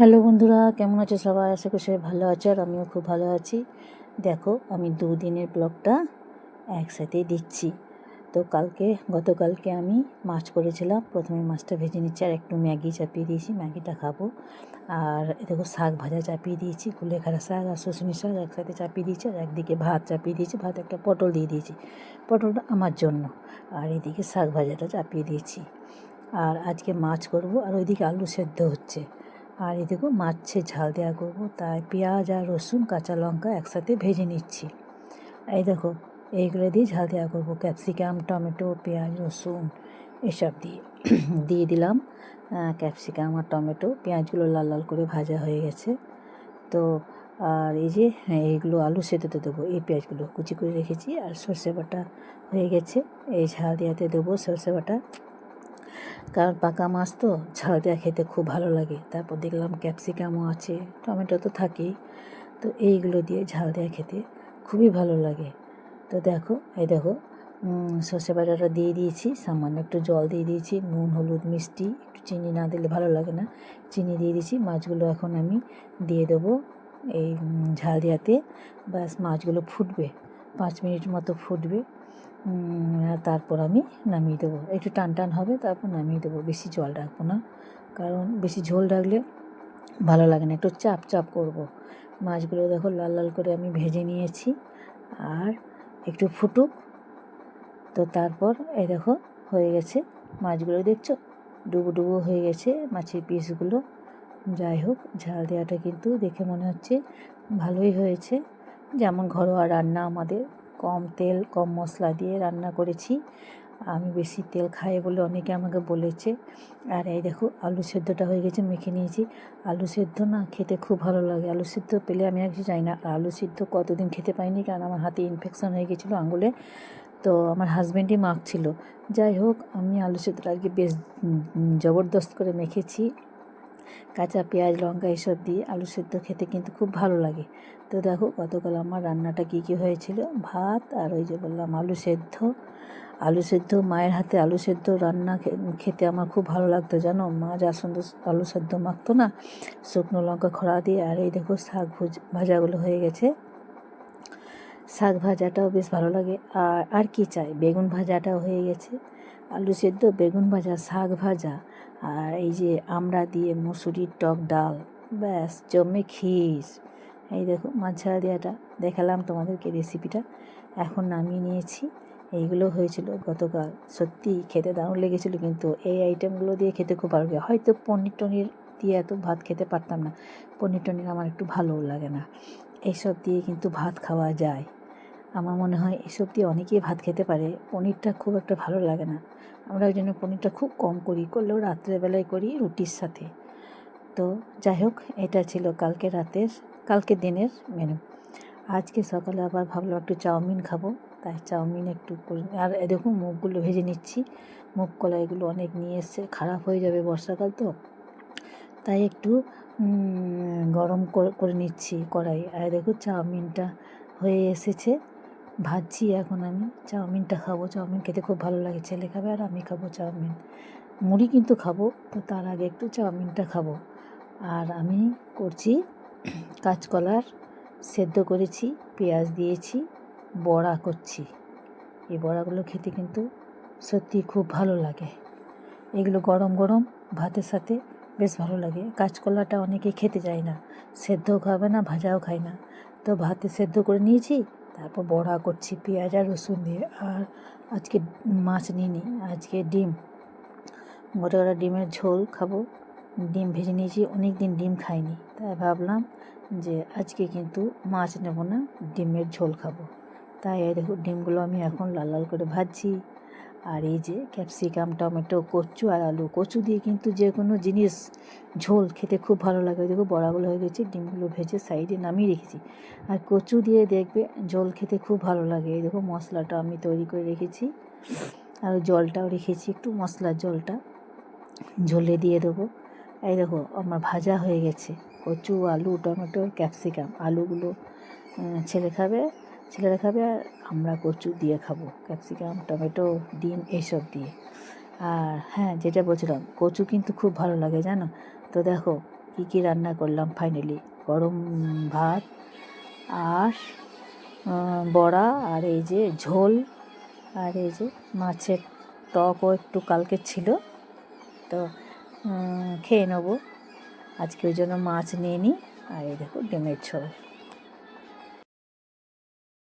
Hello বন্ধুরা, কেমন আছো সবাই? আশা করি সবাই ভালো আছে, আর আমিও খুব ভালো আছি। দেখো, আমি 2 দিনের ব্লগটা একসাথেই দিচ্ছি। তো গতকালকে আমি মাছ করেছিলাম। প্রথমে মাছটা ভেজে নিচ্ছি, আর একটু ম্যাগি চাপিয়ে দিয়েছি, ম্যাগিটা খাবো। আর দেখো, শাক ভাজা চাপিয়ে দিয়েছি, কুলেখাড়া শাক আর শুশনি শাক একসাথে চাপিয়ে দিয়েছি। আর একদিকে ভাত চাপিয়ে দিয়েছি, ভাত একটা পটল দিয়ে দিয়েছি, পটলটা আমার জন্য। আর এদিকে শাক ভাজাটা চাপিয়ে দিয়েছি। আর আজকে মাছ করব, আর ওইদিকে আলু সেদ্ধ হচ্ছে। আর এই দেখো, মাছের ঝাল দেওয়া করবো, তাই পেঁয়াজ আর রসুন কাঁচা লঙ্কা একসাথে ভেজে নিচ্ছি। এই দেখো, এইগুলো দিয়ে ঝাল দেওয়া করবো, ক্যাপসিকাম, টমেটো, পেঁয়াজ, রসুন এসব দিয়ে দিলাম। ক্যাপসিকাম আর টমেটো, পেঁয়াজগুলো লাল লাল করে ভাজা হয়ে গেছে। তো আর এই যে এইগুলো আলু সেদ্ধতে দেবো, এই পেঁয়াজগুলো কুচি করে রেখেছি। আর সর্ষে বাটা হয়ে গেছে, এই ঝাল দেওয়াতে দেবো সর্ষে বাটা, কারণ পাকা মাছ তো ঝাল দেওয়া খেতে খুব ভালো লাগে। তারপর দেখলাম ক্যাপসিকামও আছে, টমেটো তো থাকেই, তো এইগুলো দিয়ে ঝাল দেওয়া খেতে খুবই ভালো লাগে। তো দেখো, এই দেখো, সর্ষে বাটাটা দিয়ে দিয়েছি, সামান্য একটু জল দিয়ে দিয়েছি, নুন, হলুদ, মিষ্টি, একটু চিনি না দিলে ভালো লাগে না, চিনি দিয়ে দিয়েছি। মাছগুলো এখন আমি দিয়ে দেবো এই ঝাল দেওয়াতে। ব্যাস, মাছগুলো ফুটবে, 5 মিনিট মতো ফুটবে। তারপর আমি নামিয়ে দেবো, একটু টান টান হবে, তারপর নামিয়ে দেবো। বেশি জল রাখবো না, কারণ বেশি ঝোল রাখলে ভালো লাগে না, একটু চাপ চাপ করবো। মাছগুলো দেখো লাল লাল করে আমি ভেজে নিয়েছি, আর একটু ফুটুক। তো তারপর এই দেখো, হয়ে গেছে মাছগুলো, দেখছো ডুবো ডুবো হয়ে গেছে মাছের পিসগুলো। যাই হোক, ঝাল দেওয়াটা কিন্তু দেখে মনে হচ্ছে ভালোই হয়েছে। যেমন ঘরোয়া রান্না, আমাদের কম তেল কম মশলা দিয়ে রান্না করেছি। আমি বেশি তেল খাই বলে অনেকে আমাকে বলেছে। আর এই দেখো, আলু সেদ্ধটা হয়ে গেছে, মেখে নিয়েছি। আলু সেদ্ধ না খেতে খুব ভালো লাগে, আলু সেদ্ধ পেলে আমি আর কিছু চাই না। আলু সেদ্ধ কতদিন খেতে পাইনি, কারণ আমার হাতে ইনফেকশন হয়ে গেছিলো আঙুলে, তো আমার হাজব্যান্ডই মাখছিল। যাই হোক, আমি আলু সেদ্ধটা আজকে বেশ জবরদস্ত করে মেখেছি। কাঁচা পেঁয়াজ, লঙ্কা এসব দিয়ে আলু সেদ্ধ খেতে কিন্তু খুব ভালো লাগে। তো দেখো, গতকাল আমার রান্নাটা কী কী হয়েছিল, ভাত আর ওই যে বললাম আলু সেদ্ধ। আলু সেদ্ধ, মায়ের হাতে আলু সেদ্ধ রান্না খেতে আমার খুব ভালো লাগতো, জানো। মা যা সুন্দর আলু সেদ্ধ মাখতো না, শুকনো লঙ্কা খড়া দিয়ে। আর এই দেখো, শাক ভাজাগুলো হয়ে গেছে, শাক ভাজাটাও বেশ ভালো লাগে। আর কি চাই, বেগুন ভাজাটাও হয়ে গেছে। আলু সেদ্ধ, বেগুন ভাজা, শাক ভাজা, আর এই যে আমড়া দিয়ে মুসুরির টক ডাল, ব্যাস জমে খিস। এই দেখো, মাছ ঝাল দেওয়াটা দেখালাম তোমাদেরকে রেসিপিটা, এখন নামিয়ে নিয়েছি। এইগুলো হয়েছিল গতকাল, সত্যি খেতে দারুণ লেগেছিলো। কিন্তু এই আইটেমগুলো দিয়ে খেতে খুব ভালো লাগে। হয়তো পনির টনির দিয়ে এত ভাত খেতে পারতাম না, পনির টনির আমার একটু ভালোও লাগে না। এইসব দিয়ে কিন্তু ভাত খাওয়া যায়। আমার মনে হয় এসব দিয়ে অনেকেই ভাত খেতে পারে, পনিরটা খুব একটা ভালো লাগে না। আমরা ওই জন্য পনিরটা খুব কম করি, করলেও রাত্রেবেলায় করি রুটির সাথে। তো যাই হোক, এটা ছিল কালকে দিনের মেনু। আজকে সকালে আবার ভাবলাম একটু চাউমিন খাবো, তাই চাউমিন একটু করে। আর দেখুন, মুগগুলো ভেজে নিচ্ছি, মুগ কলাইগুলো অনেক নিয়ে এসছে, খারাপ হয়ে যাবে, বর্ষাকাল তো, তাই একটু গরম করে নিচ্ছি কড়াই। আর দেখো, চাউমিনটা হয়ে এসেছে, ভাজছি এখন। আমি চাউমিনটা খাবো, চাউমিন খেতে খুব ভালো লাগে। ছেলে খাবে আর আমি খাবো চাউমিন, মুড়ি কিন্তু খাবো, তো তার আগে একটু চাউমিনটা খাবো। আর আমি করছি কাঁচকলার সেদ্ধ করেছি, পেঁয়াজ দিয়েছি, বড়া করছি। এই বড়াগুলো খেতে কিন্তু সত্যি খুব ভালো লাগে। এগুলো গরম গরম ভাতের সাথে বেশ ভালো লাগে। কাঁচকলাটা অনেকে খেতে চায় না, সেদ্ধও খাবে না, ভাজাও খায় না, তো ভাতে সেদ্ধ করে নিয়েছি, তারপর বড়া করছি পেঁয়াজ আর রসুন দিয়ে। আর আজকে মাছ নিইনি, আজকে ডিম, গোটা গোটা ডিমের ঝোল খাবো। ডিম ভেজে নিয়েছি, অনেক দিন ডিম খাইনি, তাই ভাবলাম যে আজকে কিন্তু মাছ নেব না, ডিমের ঝোল খাবো। তাই এই দেখো, ডিমগুলো আমি এখন লাল লাল করে ভাজছি। আর এই যে ক্যাপসিকাম, টমেটো, কচু আর আলু, কচু দিয়ে কিন্তু যে কোনো জিনিস ঝোল খেতে খুব ভালো লাগে। দেখো, বড়াগুলো হয়ে গেছে, ডিমগুলো ভেজে সাইডে নামিয়ে রেখেছি। আর কচু দিয়ে দেখবে ঝোল খেতে খুব ভালো লাগে। এই দেখো, মশলাটা আমি তৈরি করে রেখেছি, আর জলটাও রেখেছি, একটু মশলার জলটা ঝোলে দিয়ে দেবো। এই দেখো, আমার ভাজা হয়ে গেছে, কচু, আলু, টমেটো, ক্যাপসিকাম। আলুগুলো ছেলেরা খাবে, আর আমরা কচু দিয়ে খাবো, ক্যাপসিকাম, টমেটো, ডিম এইসব দিয়ে। আর হ্যাঁ, যেটা বলছিলাম, কচু কিন্তু খুব ভালো লাগে, জানো। তো দেখো, কী রান্না করলাম ফাইনালি। গরম ভাত আর বড়া, আর এই যে ঝোল, আর এই যে মাছের টকও একটু কালকে ছিল, তো খেয়ে নেবো আজকে, ওই জন্য মাছ নিয়ে নিই। আর এই দেখো ডিমের ঝোল।